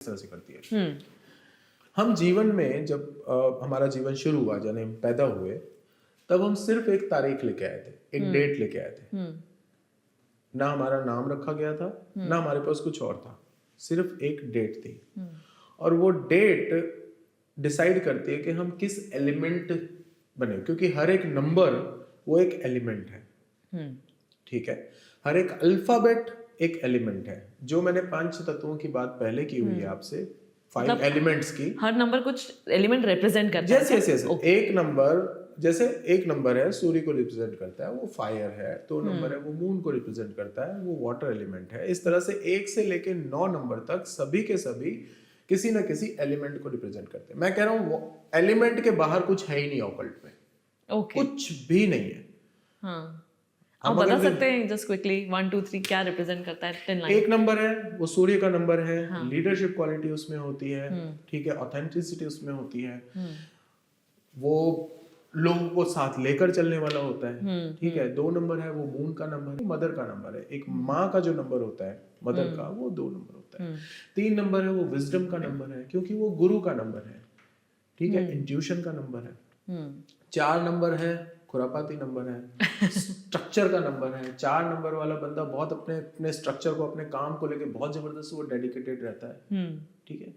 तरह से करती है। हम जीवन में जब हमारा जीवन शुरू हुआ, यानी हम पैदा हुए, तब हम सिर्फ एक तारीख लेके आए थे, एक डेट लेके आए थे। ना हमारा नाम रखा गया था, ना हमारे पास कुछ और था, सिर्फ एक डेट थी। और वो डेट डिसाइड करती है कि हम किस एलिमेंट बने, क्योंकि हर एक नंबर वो एक एलिमेंट है। ठीक है, हर एक अल्फाबेट एक एलिमेंट है। जो मैंने 5 तत्वों की बात पहले की हुई है आपसे, 5 एलिमेंट्स की, हर नंबर कुछ एलिमेंट रिप्रेजेंट करता है। यस। एक नंबर, जैसे एक नंबर है सूर्य को रिप्रेजेंट करता है, वो फायर है। 2 नंबर है वो मून को रिप्रेजेंट करता है, वो वाटर एलिमेंट है। इस तरह से 1 से लेके 9 नंबर तक सभी के सभी किसी ना किसी एलिमेंट को रिप्रेजेंट करते हैं। मैं कह रहा हूँ वो एलिमेंट के बाहर कुछ है ही नहीं ऑकल्ट में, कुछ भी नहीं है। हाँ, आप बता सकते हैं जस्ट क्विकली 1 2 3 क्या रिप्रेजेंट करता है 10 लाइन? एक नंबर है वो सूर्य का नंबर है। लीडरशिप क्वालिटी उसमें होती है। ठीक है, ऑथेंटिसिटी उसमें होती है। वो लोगों को साथ लेकर चलने वाला होता है। ठीक है, 2 नंबर है वो मून का नंबर है, मदर का नंबर है। एक माँ का जो नंबर होता है मदर का, वो 2 नंबर होता है। 3 नंबर है वो विजडम का नंबर है, क्योंकि वो गुरु का नंबर है। ठीक है, इंट्यूशन का नंबर है। 4 नंबर है खुरापाती नंबर है, स्ट्रक्चर का नंबर है। 4 नंबर वाला बंदा बहुत अपने स्ट्रक्चर को, अपने काम को लेके बहुत जबरदस्त वो डेडिकेटेड रहता है। ठीक है,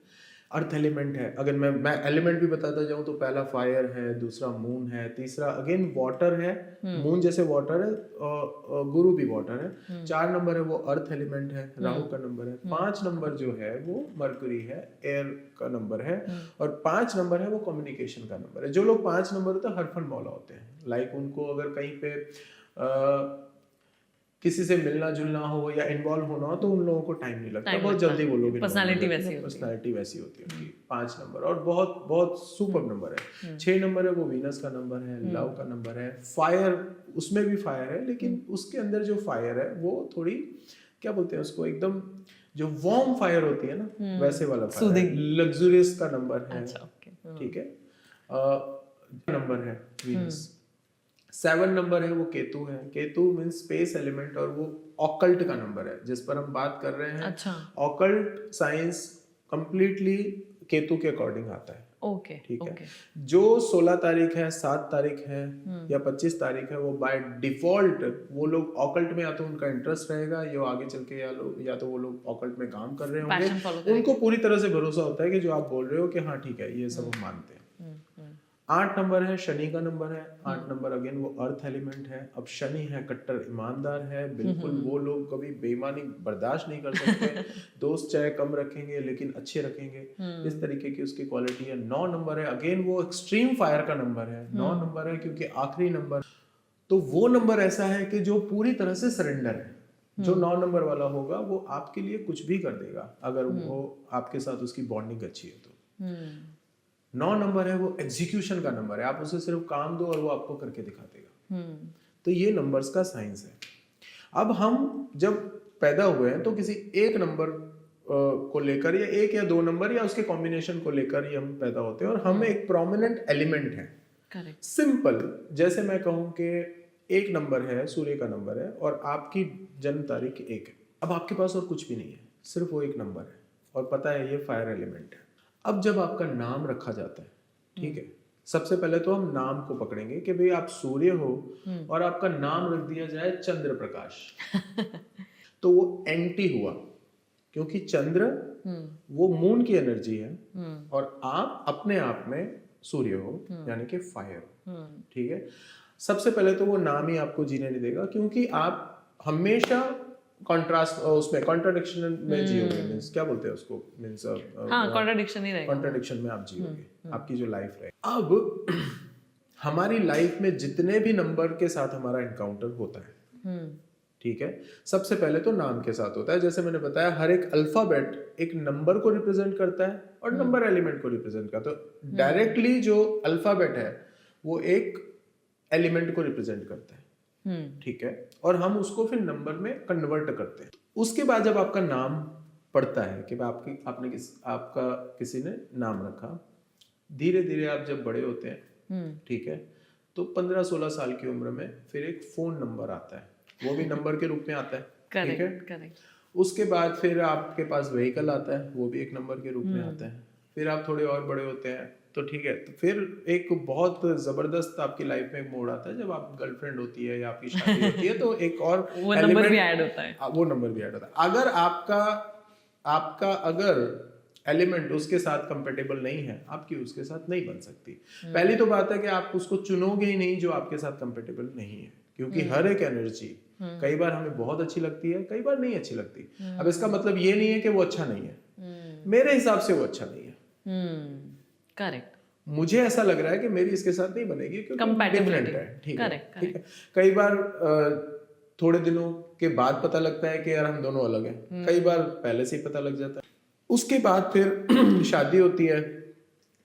अर्थ एलिमेंट है। अगर मैं एलिमेंट भी बताता जाऊं तो पहला फायर है, दूसरा मून है, तीसरा अगेन वाटर है। मून जैसे वाटर है, गुरु भी वाटर है। 4 नंबर है वो अर्थ एलिमेंट है, राहु का नंबर है। 5 नंबर जो है वो मरकरी है, एयर का नंबर है। और 5 नंबर है वो कम्युनिकेशन का नंबर है। जो लोग 5 नंबर होते हैं हरफन मौला होते हैं। लाइक उनको अगर कहीं पे किसी से मिलना जुलना हो या इन्वॉल्व होना हो तो उन लोगों को टाइम नहीं लगता, बहुत जल्दी वो लोग पर्सनालिटी वैसी होती है उनकी। 5 नंबर और बहुत बहुत सुपर नंबर है। 6 नंबर है वो वीनस का नंबर है, लव का नंबर है। फायर, उसमें भी फायर है, लेकिन उसके अंदर जो फायर है वो थोड़ी, क्या बोलते हैं उसको, एकदम जो वार्म फायर होती है ना, वैसे वाला फायर। लग्जूरियस का नंबर है। ठीक है, नंबर है वीनस। 7 नंबर है वो केतु है। केतु मीन्स स्पेस एलिमेंट, और वो ऑकल्ट का नंबर है जिस पर हम बात कर रहे हैं। अच्छा। ऑकल्ट साइंस कंप्लीटली केतु के अकॉर्डिंग आता है। ओके, ठीक है, जो 16 तारीख है, 7 तारीख है या 25 तारीख है, वो बाय डिफॉल्ट वो लोग ऑकल्ट में, या तो उनका इंटरेस्ट रहेगा या आगे चल के या तो वो लोग ऑकल्ट में काम कर रहे होंगे, उनको पूरी तरह से भरोसा होता है कि जो आप बोल रहे हो कि हाँ ठीक है, ये सब हम मानते हैं। 8 नंबर है शनि का नंबर है। 8 नंबर अगेन वो अर्थ एलिमेंट है। अब शनि है कट्टर ईमानदार है, बिल्कुल वो लोग कभी बेईमानी बर्दाश्त नहीं कर सकते। दोस्त चाहे कम रखेंगे लेकिन अच्छे रखेंगे, इस तरीके की उसकी क्वालिटी है। 9 नंबर है, अगेन वो एक्सट्रीम फायर का नंबर है। 9 नंबर है क्योंकि आखिरी नंबर, तो वो नंबर ऐसा है कि जो पूरी तरह से सरेंडर है। जो 9 नंबर वाला होगा वो आपके लिए कुछ भी कर देगा अगर वो आपके साथ उसकी बॉन्डिंग अच्छी है तो। 9 नंबर है वो एग्जीक्यूशन का नंबर है, आप उसे सिर्फ काम दो और वो आपको करके दिखा देगा। तो ये नंबर्स का साइंस है। अब हम जब पैदा हुए हैं तो किसी एक नंबर को लेकर, या 1 या 2 नंबर या उसके कॉम्बिनेशन को लेकर ही हम पैदा होते हैं, और हम एक प्रोमिनेंट एलिमेंट है। करेक्ट। सिंपल, जैसे मैं कहूं कि 1 नंबर है, सूर्य का नंबर है, और आपकी जन्म तारीख 1 है। अब आपके पास और कुछ भी नहीं है, सिर्फ वो 1 नंबर है, और पता है ये फायर एलिमेंट है। अब जब आपका नाम रखा जाता है, ठीक है, सबसे पहले तो हम नाम को पकड़ेंगे कि भाई आप सूर्य हो और आपका नाम रख दिया जाए चंद्र प्रकाश। तो वो एंटी हुआ, क्योंकि चंद्र वो मून की एनर्जी है और आप अपने आप में सूर्य हो, यानी कि फायर हो। ठीक है, सबसे पहले तो वो नाम ही आपको जीने नहीं देगा, क्योंकि आप हमेशा कॉन्ट्रास्ट, उसमें कॉन्ट्राडिक्शन में जियोगे। मींस क्या बोलते हैं उसको, मींस कॉन्ट्राडिक्शन ही रहेगा। कॉन्ट्राडिक्शन में आप जियोगे, आपकी जो लाइफ रहे। अब हमारी लाइफ में जितने भी नंबर के साथ हमारा एनकाउंटर होता है, ठीक है, सबसे पहले तो नाम के साथ होता है। जैसे मैंने बताया, हर एक अल्फाबेट एक नंबर को रिप्रेजेंट करता है और नंबर एलिमेंट को रिप्रेजेंट करता है। तो डायरेक्टली जो अल्फाबेट है वो एक एलिमेंट को रिप्रेजेंट करता है। ठीक है, और हम उसको फिर नंबर में कन्वर्ट करते हैं। उसके बाद जब आपका नाम पड़ता है कि आपका किसी ने नाम रखा, धीरे धीरे आप जब बड़े होते हैं, ठीक है, तो 15-16 साल की उम्र में फिर एक फोन नंबर आता है, वो भी नंबर के रूप में आता है। ठीक है, उसके बाद फिर आपके पास व्हीकल आता है, वो भी एक नंबर के रूप में आता है। फिर आप थोड़े और बड़े होते हैं तो ठीक है, तो फिर एक बहुत जबरदस्त आपकी लाइफ में एक मोड़ आता है जब आप गर्लफ्रेंड होती है या आपकी शादी होती है, तो एक और वो नंबर भी ऐड होता है। वो नंबर भी ऐड होता है। अगर आपका अगर एलिमेंट उसके साथ कंपेटेबल नहीं है, आपकी उसके साथ नहीं बन सकती। पहली तो बात है कि आप उसको चुनोगे ही नहीं जो आपके साथ कंपेटेबल नहीं है, क्योंकि हर एक एनर्जी कई बार हमें बहुत अच्छी लगती है, कई बार नहीं अच्छी लगती। अब इसका मतलब ये नहीं है कि वो अच्छा नहीं है, मेरे हिसाब से वो अच्छा नहीं है। करेक्ट। मुझे ऐसा लग रहा है कि मेरी इसके साथ नहीं बनेगी क्योंकि डिफरेंट है। ठीक है, ठीक है। कई बार थोड़े दिनों के बाद पता लगता है कि यार हम दोनों अलग हैं, कई बार पहले से ही पता लग जाता है। उसके बाद फिर शादी होती है,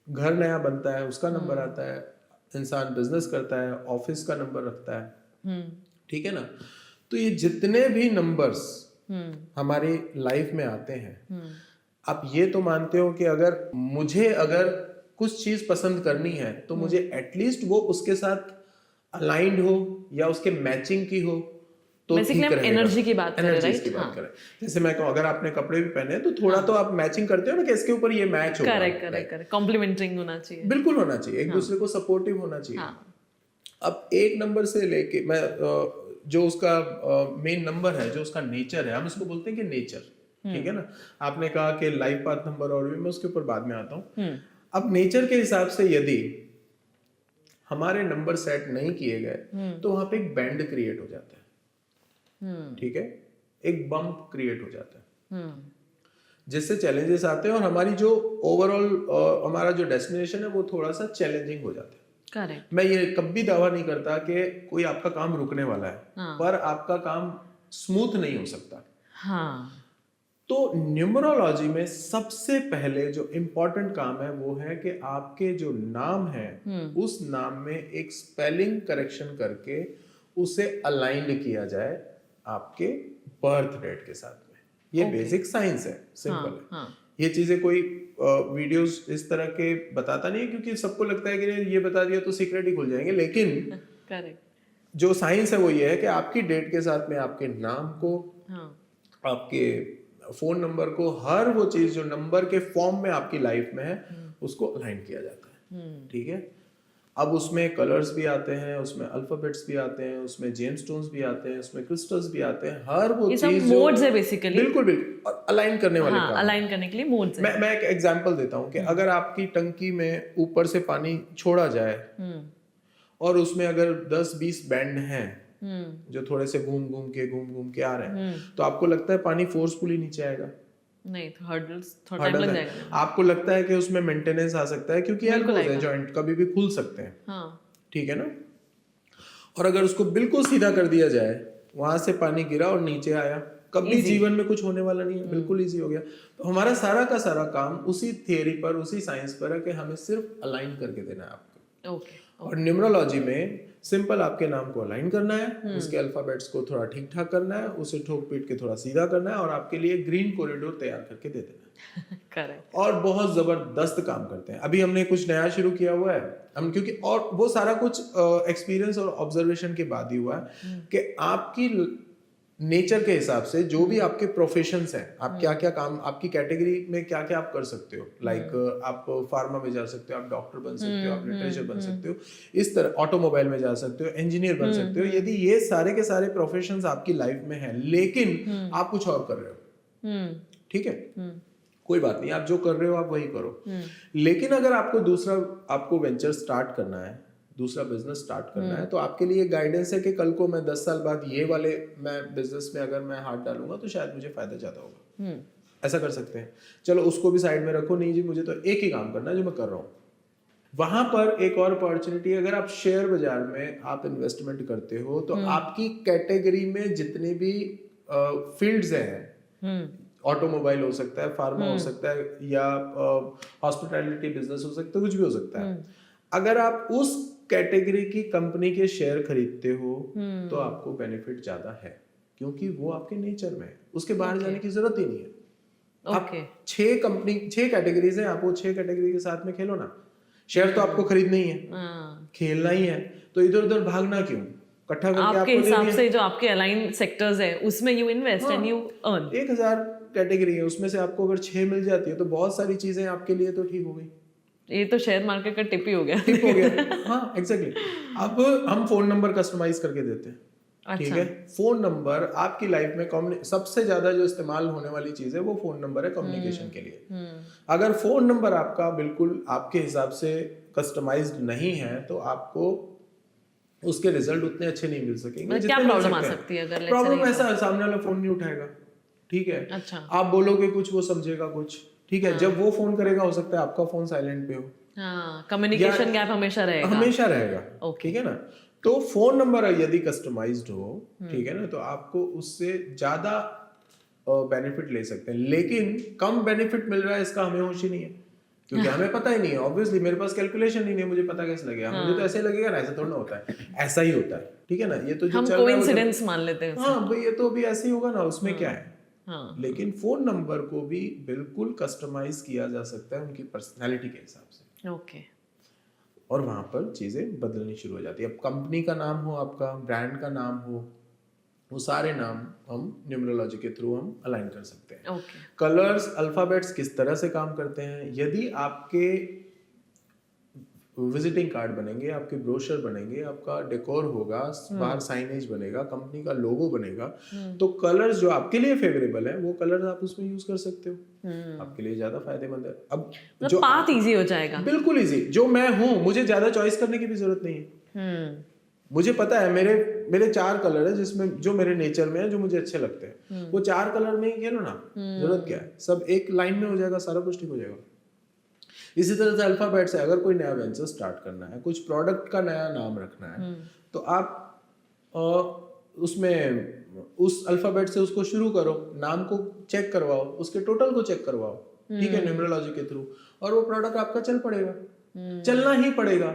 घर नया बनता है, उसका नंबर आता है, इंसान बिजनेस करता है, ऑफिस का नंबर रखता है, ठीक है ना। तो ये जितने भी नंबर्स हमारी लाइफ में आते हैं, आप ये तो मानते हो कि अगर कुछ चीज पसंद करनी है तो मुझे एटलीस्ट वो उसके साथ अलाइंड हो या उसके मैचिंग की हो तो ठीक रहेगा। एनर्जी की बात करें, राइट? जैसे मैं कहूँ, अगर आपने कपड़े भी पहने तो थोड़ा तो आप मैचिंग करते हो ना कि इसके ऊपर ये मैच होगा। करेक्ट। कॉम्प्लीमेंटिंग होना चाहिए, बिल्कुल होना चाहिए, एक दूसरे को सपोर्टिव होना चाहिए। अब एक नंबर से लेके मैं जो उसका मेन नंबर है, जो उसका नेचर है, हम इसको बोलते हैं कि नेचर, ठीक है ना। आपने कहा कि लाइफ पाथ नंबर, और भी मैं उसके ऊपर बाद में आता हूँ। अब नेचर के हिसाब से यदि हमारे नंबर सेट नहीं किए गए तो वहां पे एक बैंड क्रिएट हो जाता है, ठीक है, एक बम्प क्रिएट हो जाता है, जिससे चैलेंजेस आते हैं और हमारी जो ओवरऑल हमारा जो डेस्टिनेशन है वो थोड़ा सा चैलेंजिंग हो जाता है। करेक्ट। मैं ये कभी दावा नहीं करता कि कोई आपका काम रुकने वाला है, पर आपका काम स्मूथ नहीं हो सकता। हाँ। तो न्यूमरोलॉजी में सबसे पहले जो इम्पोर्टेंट काम है वो है कि आपके जो नाम है उस नाम में एक स्पेलिंग करेक्शन करके उसे अलाइंड किया जाए आपके बर्थ डेट के साथ में। ये बेसिक साइंस है, सिंपल है। ये चीजें कोई वीडियोस इस तरह के बताता नहीं है, क्योंकि सबको लगता है कि ये बता दिया तो सीक्रेट ही खुल जाएंगे, लेकिन जो साइंस है वो ये है कि आपकी डेट के साथ में आपके नाम को, आपके फोन नंबर को, हर वो चीज जो नंबर के फॉर्म में आपकी लाइफ में है उसको अलाइन किया जाता है, ठीक है। अब उसमें कलर्स भी आते हैं, उसमें अल्फाबेट्स भी आते हैं, उसमें जेमस्टोन्स भी आते हैं, उसमें क्रिस्टल्स भी आते हैं, हर वो चीज मोड्स है बेसिकली। बिल्कुल और अलाइन करने वाले काम, अलाइन करने के लिए मोड्स है। मैं एक एग्जांपल देता हूँ कि अगर आपकी टंकी में ऊपर से पानी छोड़ा जाए और उसमें अगर 10-20 बैंड हैं जो थोड़े से घूम घूम के आ रहे हैं, तो आपको लगता है पानी फोर्सफुली नीचे आएगा? नहीं, तो हर्डल्स थोड़ा टाइम लग जाएगा। आपको लगता है कि उसमें मेंटेनेंस आ सकता है, क्योंकि जॉइंट कभी भी खुल सकते हैं, ठीक है ना। और अगर उसको बिल्कुल सीधा कर दिया जाए, वहां से पानी गिरा और नीचे आया, कभी जीवन में कुछ होने वाला नहीं है, बिल्कुल इजी हो गया। तो हमारा सारा का सारा काम उसी थियरी पर, उसी साइंस पर है कि हमें सिर्फ अलाइन करके देना है आपको। और न्यूमरोलॉजी में सिंपल आपके नाम को अलाइन करना है, उसके अल्फाबेट्स को थोड़ा ठीक ठाक करना है, उसे ठोक पीट के थोड़ा सीधा करना है और आपके लिए ग्रीन कॉरिडोर तैयार करके दे देना है। करेक्ट। और बहुत जबरदस्त काम करते हैं। अभी हमने कुछ नया शुरू किया हुआ है हम, क्योंकि और वो सारा कुछ एक्सपीरियंस और ऑब्जर्वेशन के बाद ही हुआ है कि आपकी नेचर के हिसाब से जो भी आपके प्रोफेशंस हैं, आप क्या क्या काम, आपकी कैटेगरी में क्या क्या आप कर सकते हो। लाइक आप फार्मा में जा सकते हो, आप डॉक्टर बन सकते हो, आप लिटरेचर बन सकते हो, इस तरह ऑटोमोबाइल में जा सकते हो, इंजीनियर बन सकते हो। यदि ये सारे के सारे प्रोफेशंस आपकी लाइफ में हैं, लेकिन आप कुछ और कर रहे हो, ठीक है, कोई बात नहीं, आप जो कर रहे हो आप वही करो। लेकिन अगर आपको वेंचर स्टार्ट करना है, दूसरा बिजनेस स्टार्ट करना है, तो आपके लिए गाइडेंस है कि कल को मैं 10 साल बाद ये वाले मैं बिजनेस में अगर मैं हाथ डालूंगा तो शायद मुझे फायदा ज्यादा होगा। ऐसा कर सकते हैं। चलो उसको भी साइड में रखो, नहीं जी मुझे तो एक ही काम करना है जो मैं कर रहा हूँ। वहां पर एक और अपॉर्चुनिटी, अगर आप शेयर बाजार में आप इन्वेस्टमेंट करते हो तो आपकी कैटेगरी में जितने भी फील्ड्स हैं, ऑटोमोबाइल हो सकता है, फार्मा हो सकता है, या हॉस्पिटैलिटी बिजनेस हो सकता है, कुछ भी हो सकता है। अगर आप उस कैटेगरी की कंपनी के शेयर खरीदते हो तो आपको बेनिफिट ज्यादा है, क्योंकि वो आपके नेचर में है, उसके बाहर जाने की जरूरत ही नहीं है। आप 6 कैटेगरीज है, आप वो 6 कैटेगरी के साथ में खेलो ना। शेयर तो आपको खरीदना ही है, खेलना ही है, तो इधर उधर भागना क्यों? इकट्ठा करके आपके आपको दे हिसाब दिया। से जो आपके अलाइन सेक्टर्स है उसमें you invest and you earn. 1000 category है, उसमें से आपको अगर 6 मिल जाती है तो बहुत सारी चीजें आपके लिए तो ठीक हो गई। ये तो शेयर मार्केट का टिप ही हो गया। ठीक हो गया। हाँ एग्जैक्टली। अब हम फोन नंबर कस्टमाइज करके देते हैं। ठीक है, फोन नंबर आपकी लाइफ में सबसे ज्यादा जो इस्तेमाल होने वाली चीज है वो फोन नंबर है कम्युनिकेशन के लिए। अगर फोन नंबर आपका बिल्कुल आपके हिसाब से कस्टमाइज्ड नहीं है तो आपको उसके रिजल्ट उतने अच्छे नहीं मिल सकेंगे। क्या प्रॉब्लम आ सकती है अगर प्रॉब्लम ऐसा है, सामने वाला फोन नहीं उठाएगा। ठीक है, अच्छा, आप बोलोगे कुछ वो समझेगा कुछ। ठीक है, जब वो फोन करेगा हो सकता है आपका फोन साइलेंट पे हो। हाँ, कम्युनिकेशन गैप हमेशा रहेगा। हमेशा रहेगा। ठीक है ना, तो फोन नंबर यदि कस्टमाइज्ड हो, ठीक है ना, तो आपको उससे ज्यादा बेनिफिट ले सकते हैं। लेकिन कम बेनिफिट मिल रहा है इसका हमें होश ही नहीं है, क्योंकि हमें पता ही नहीं है। ऑब्वियसली मेरे पास कैलकुलेशन ही नहीं है, मुझे पता कैसे लगेगा। मुझे तो ऐसे लगेगा ना, ऐसा थोड़ा ना होता है, ऐसा ही होता है। ठीक है ना, ये तो जो हम चल रहा है कोइंसिडेंस मान लेते हैं। हाँ भाई ये तो अभी ऐसे ही होगा ना, उसमें क्या है। हाँ, लेकिन फोन नंबर को भी बिल्कुल कस्टमाइज किया जा सकता है उनकी पर्सनैलिटी के हिसाब से। ओके, और वहां पर चीजें बदलनी शुरू हो जाती है। अब कंपनी का नाम हो, आपका ब्रांड का नाम हो, वो सारे नाम हम न्यूमरोलॉजी के थ्रू हम अलाइन कर सकते हैं। ओके, कलर्स, अल्फाबेट्स किस तरह से काम करते हैं, यदि आपके विजिटिंग कार्ड बनेंगे, आपके ब्रोशर बनेंगे, आपका डेकोर होगा, बाहर साइनेज बनेगा, कंपनी का लोगो बनेगा, तो कलर्स जो आपके लिए फेवरेबल है वो कलर्स आप उसमें यूज कर सकते हो। आपके लिए ज्यादा फायदेमंद है। अब जो पाथ इजी हो जाएगा। बिल्कुल इजी। जो मैं हूं, मुझे ज्यादा चॉइस करने की भी जरूरत नहीं है। मुझे पता है मेरे 4 कलर है जिसमें जो मेरे नेचर में है, जो मुझे अच्छे लगते हैं, वो 4 कलर में ही खेलो ना। जरूरत क्या है, सब एक लाइन में हो जाएगा, सारा कुछ ठीक हो जाएगा। इसी तरह से अल्फाबेट्स है, अगर कोई नया वेंचर स्टार्ट करना है, कुछ प्रोडक्ट का नया नाम रखना है, तो आप उसमें उस अल्फाबेट से उसको शुरू करो, नाम को चेक करवाओ, उसके टोटल को चेक करवाओ। ठीक है, न्यूमरोलॉजी के थ्रू, और वो प्रोडक्ट आपका चल पड़ेगा, चलना ही पड़ेगा।